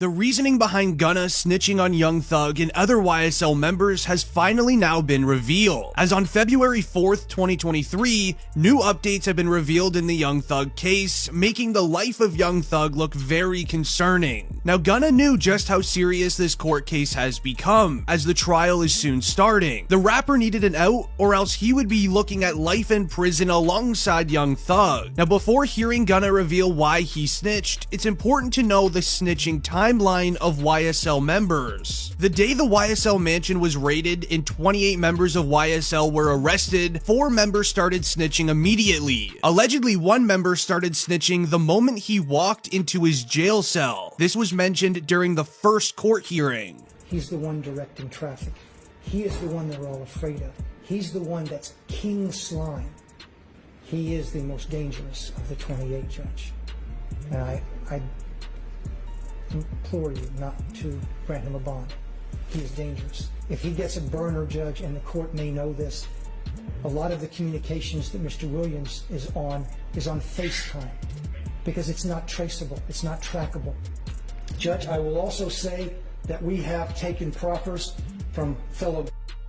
The reasoning behind Gunna snitching on Young Thug and other YSL members has finally now been revealed. As on February 4th, 2023, new updates have been revealed in the Young Thug case, making the life of Young Thug look very concerning. Now, Gunna knew just how serious this court case has become, as the trial is soon starting. The rapper needed an out, or else he would be looking at life in prison alongside Young Thug. Now, before hearing Gunna reveal why he snitched, it's important to know the snitching timeline of YSL members. The day the YSL mansion was raided and 28 members of YSL were arrested, 4 members started snitching immediately. Allegedly, one member started snitching the moment he walked into his jail cell. This was mentioned during the first court hearing. He's the one directing traffic. He is the one they're all afraid of. He's the one that's king slime. He is the most dangerous of the 28, Judge. And I implore you not to grant him a bond. He is dangerous. If he gets a burner, Judge, and the court may know this, a lot of the communications that Mr. Williams is on FaceTime, because it's not traceable, it's not trackable. Judge, I will also say that we have taken proffers from fellow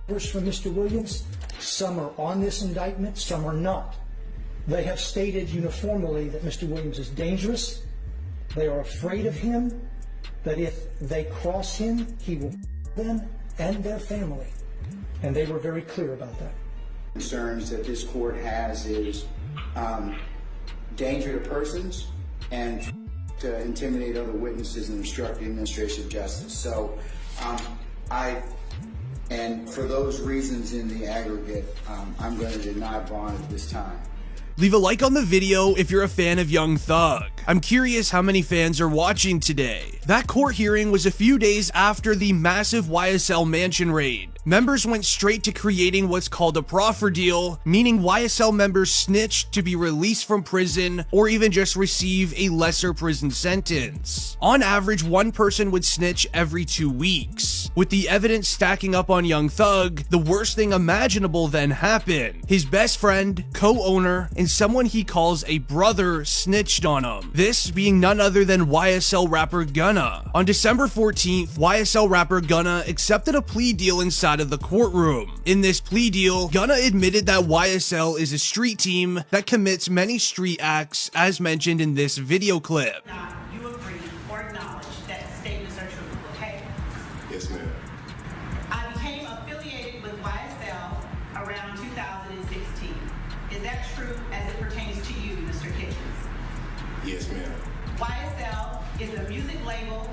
from Mr. Williams. Some are on this indictment, some are not. They have stated uniformly that Mr. Williams is dangerous. They are afraid of him, that if they cross him, he will them and their family. And they were very clear about that. Concerns that this court has is danger to persons and to intimidate other witnesses and obstruct the administration of justice. So and for those reasons in the aggregate, I'm going to deny bond at this time. Leave a like on the video if you're a fan of Young Thug. I'm curious how many fans are watching today. That court hearing was a few days after the massive YSL mansion raid. Members went straight to creating what's called a proffer deal, meaning YSL members snitched to be released from prison or even just receive a lesser prison sentence. On average, one person would snitch every 2 weeks. With the evidence stacking up on Young Thug, the worst thing imaginable then happened. His best friend, co-owner, and someone he calls a brother snitched on him. This being none other than YSL rapper Gunna. On December 14th, YSL rapper Gunna accepted a plea deal inside of the courtroom. In this plea deal, Gunna admitted that YSL is a street team that commits many street acts as mentioned in this video clip. You agree or acknowledge that statements are true, okay? Yes, ma'am. I became affiliated with YSL around 2016. Is that true as it pertains to you, Mr. Kitchens? Yes, ma'am. YSL is a music label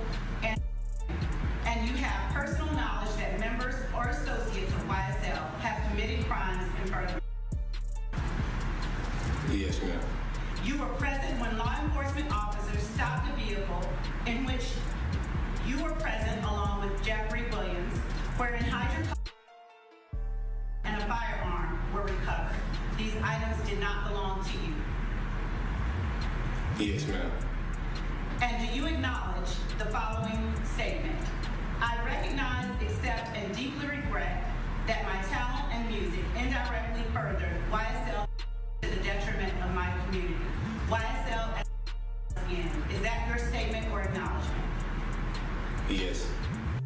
and you have personal knowledge that members or associates of YSL have committed crimes in furtherance. Yes, ma'am. You were present when law enforcement officers stopped a vehicle in which you were present along with Jeffrey Williams, wherein hydrocarbons and a firearm were recovered. These items did not belong to you. Yes, ma'am. And do you acknowledge the following statement? I recognize, accept, and deeply regret that my talent and music indirectly furthered YSL to the detriment of my community. YSL as again. Is that your statement or acknowledgement? Yes.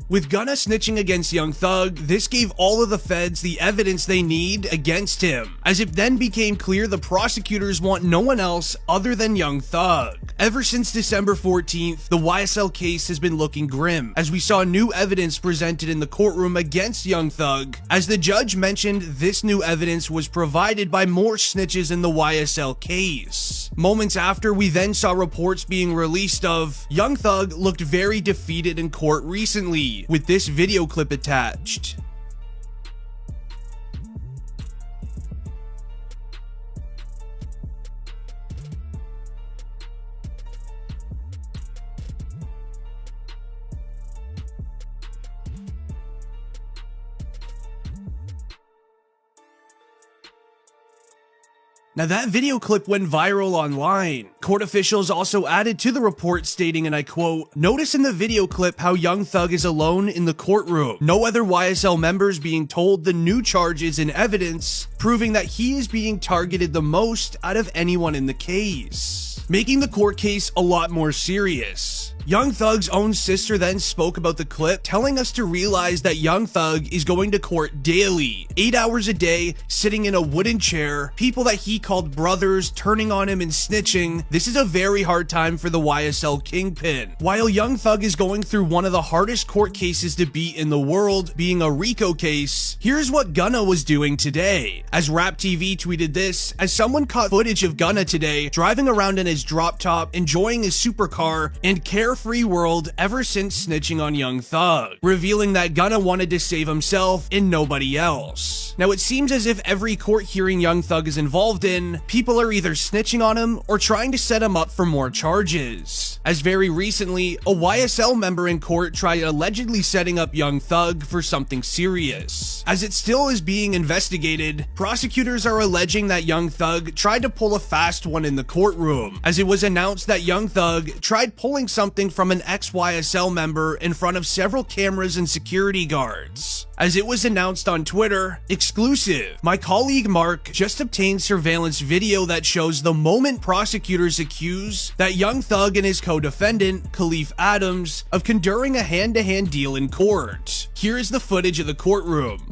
With Gunna snitching against Young Thug, this gave all of the feds the evidence they need against him, as it then became clear the prosecutors want no one else other than Young Thug. Ever since December 14th, the YSL case has been looking grim, as we saw new evidence presented in the courtroom against Young Thug. As the judge mentioned, this new evidence was provided by more snitches in the YSL case. Moments after, we then saw reports being released of Young Thug looked very defeated in court recently, with this video clip attached. Now that video clip went viral online, Court officials also added to the report stating, and I quote, "Notice in the video clip how Young Thug is alone in the courtroom. No other YSL members being told the new charges and evidence, proving that he is being targeted the most out of anyone in the case," making the court case a lot more serious. Young Thug's own sister then spoke about the clip, telling us to realize that Young Thug is going to court daily, 8 hours a day, sitting in a wooden chair, people that he called brothers turning on him and snitching. This is a very hard time for the YSL kingpin. While Young Thug is going through one of the hardest court cases to beat in the world, being a RICO case, here's what Gunna was doing today. As Rap TV tweeted this, as someone caught footage of Gunna today, driving around in his drop top, enjoying his supercar, and carefree world ever since snitching on Young Thug, revealing that Gunna wanted to save himself and nobody else. Now it seems as if every court hearing Young Thug is involved in, people are either snitching on him or trying to set him up for more charges. As very recently, a YSL member in court tried allegedly setting up Young Thug for something serious. As it still is being investigated, prosecutors are alleging that Young Thug tried to pull a fast one in the courtroom, as it was announced that Young Thug tried pulling something from an ex-YSL member in front of several cameras and security guards. As it was announced on Twitter, exclusive, my colleague Mark just obtained surveillance video that shows the moment prosecutors accuse that Young Thug and his co-defendant, Khalif Adams, of conduring a hand-to-hand deal in court. Here is the footage of the courtroom.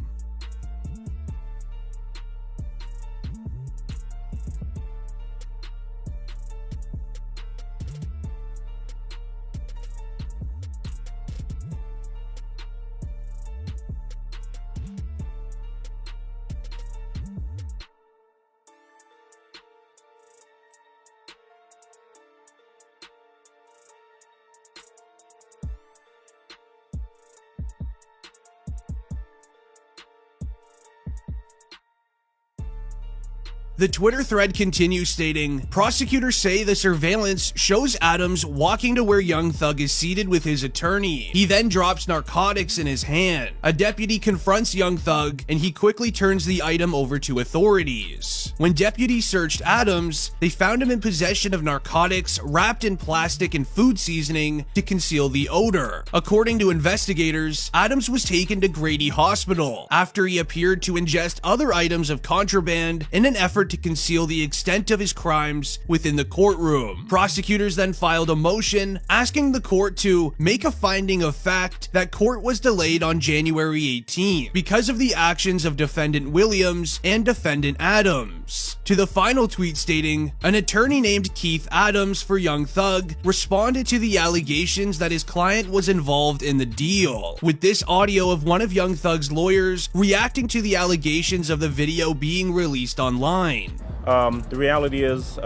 The Twitter thread continues stating, prosecutors say the surveillance shows Adams walking to where Young Thug is seated with his attorney. He then drops narcotics in his hand. A deputy confronts Young Thug and he quickly turns the item over to authorities. When deputies searched Adams, they found him in possession of narcotics wrapped in plastic and food seasoning to conceal the odor. According to investigators, Adams was taken to Grady Hospital after he appeared to ingest other items of contraband in an effort to conceal the extent of his crimes within the courtroom. Prosecutors then filed a motion asking the court to make a finding of fact that court was delayed on January 18th because of the actions of defendant Williams and defendant Adams. To the final tweet stating, an attorney named Keith Adams for Young Thug responded to the allegations that his client was involved in the deal, with this audio of one of Young Thug's lawyers reacting to the allegations of the video being released online. The reality is,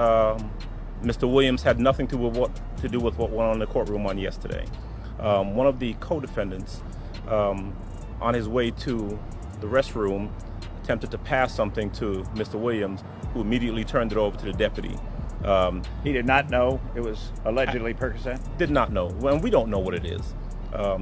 Mr. Williams had nothing to do with what went on in the courtroom on yesterday. One of the co-defendants, on his way to the restroom, attempted to pass something to Mr. Williams, who immediately turned it over to the deputy. He did not know it was allegedly Percocet? Did not know. Well, we don't know what it is.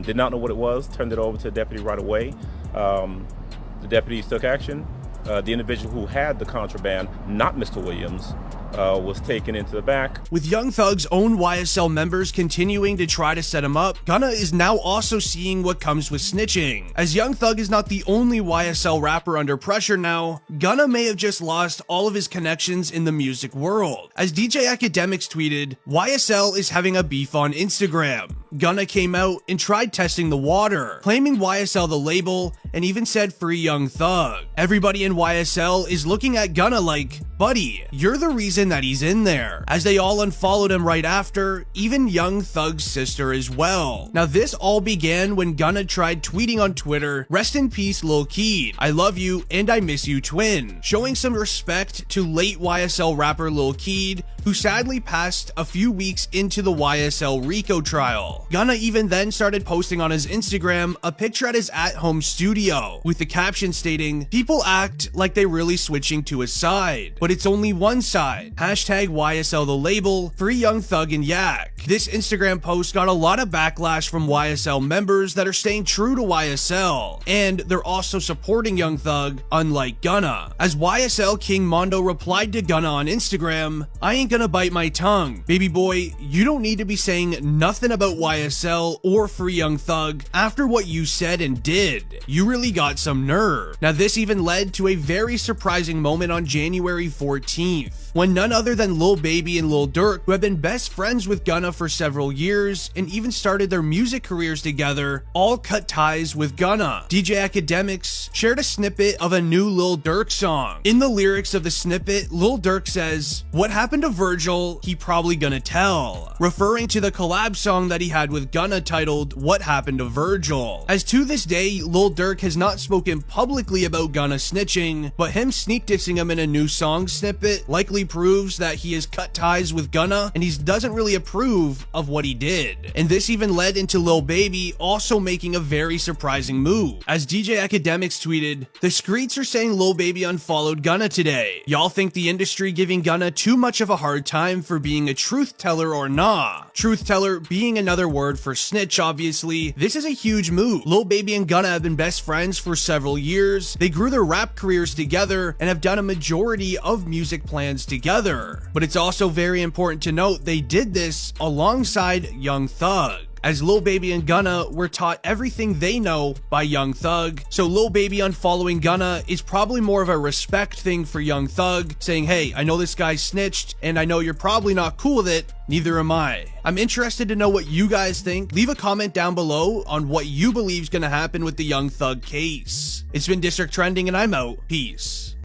Did not know what it was, turned it over to the deputy right away. The deputies took action. The individual who had the contraband, not Mr. Williams, was taken into the back. With Young Thug's own YSL members continuing to try to set him up, Gunna is now also seeing what comes with snitching. As Young Thug is not the only YSL rapper under pressure now, Gunna may have just lost all of his connections in the music world. As DJ Academics tweeted, YSL is having a beef on Instagram. Gunna came out and tried testing the water, claiming YSL the label, and even said free Young Thug. Everybody in YSL is looking at Gunna like, buddy, you're the reason that he's in there, as they all unfollowed him right after, even Young Thug's sister as well. Now this all began when Gunna tried tweeting on Twitter, rest in peace Lil Keed, I love you and I miss you twin, showing some respect to late YSL rapper Lil Keed, who sadly passed a few weeks into the YSL RICO trial. YSL. Gunna even then started posting on his Instagram a picture at his at-home studio with the caption stating, "People act like they really switching to his side, but it's only one side. Hashtag YSL the label, free Young Thug and Yak." This Instagram post got a lot of backlash from YSL members that are staying true to YSL, and they're also supporting Young Thug, unlike Gunna. As YSL King Mondo replied to Gunna on Instagram, "I ain't gonna bite my tongue. Baby boy, you don't need to be saying nothing about YSL or free Young Thug after what you said and did. You really got some nerve." Now this even led to a very surprising moment on January 14th, when none other than Lil Baby and Lil Durk, who have been best friends with Gunna for several years and even started their music careers together, all cut ties with Gunna. DJ Academics shared a snippet of a new Lil Durk song. In the lyrics of the snippet, Lil Durk says, "What happened to Virgil, he probably gonna tell," referring to the collab song that he had with Gunna titled "What Happened to Virgil." As to this day, Lil Durk has not spoken publicly about Gunna snitching, but him sneak dissing him in a new song snippet likely proves that he has cut ties with Gunna and he doesn't really approve of what he did. And this even led into Lil Baby also making a very surprising move. As DJ Academics tweeted, "The streets are saying Lil Baby unfollowed Gunna today. Y'all think the industry giving Gunna too much of a hard time for being a truth teller or nah?" Truth teller being another word for snitch, obviously. This is a huge move. Lil Baby and Gunna have been best friends for several years. They grew their rap careers together and have done a majority of music plans together. But it's also very important to note they did this alongside Young Thug, as Lil Baby and Gunna were taught everything they know by Young Thug. So Lil Baby unfollowing Gunna is probably more of a respect thing for Young Thug, saying, "Hey, I know this guy snitched, and I know you're probably not cool with it, neither am I." I'm interested to know what you guys think. Leave a comment down below on what you believe is gonna happen with the Young Thug case. It's been District Trending, and I'm out. Peace.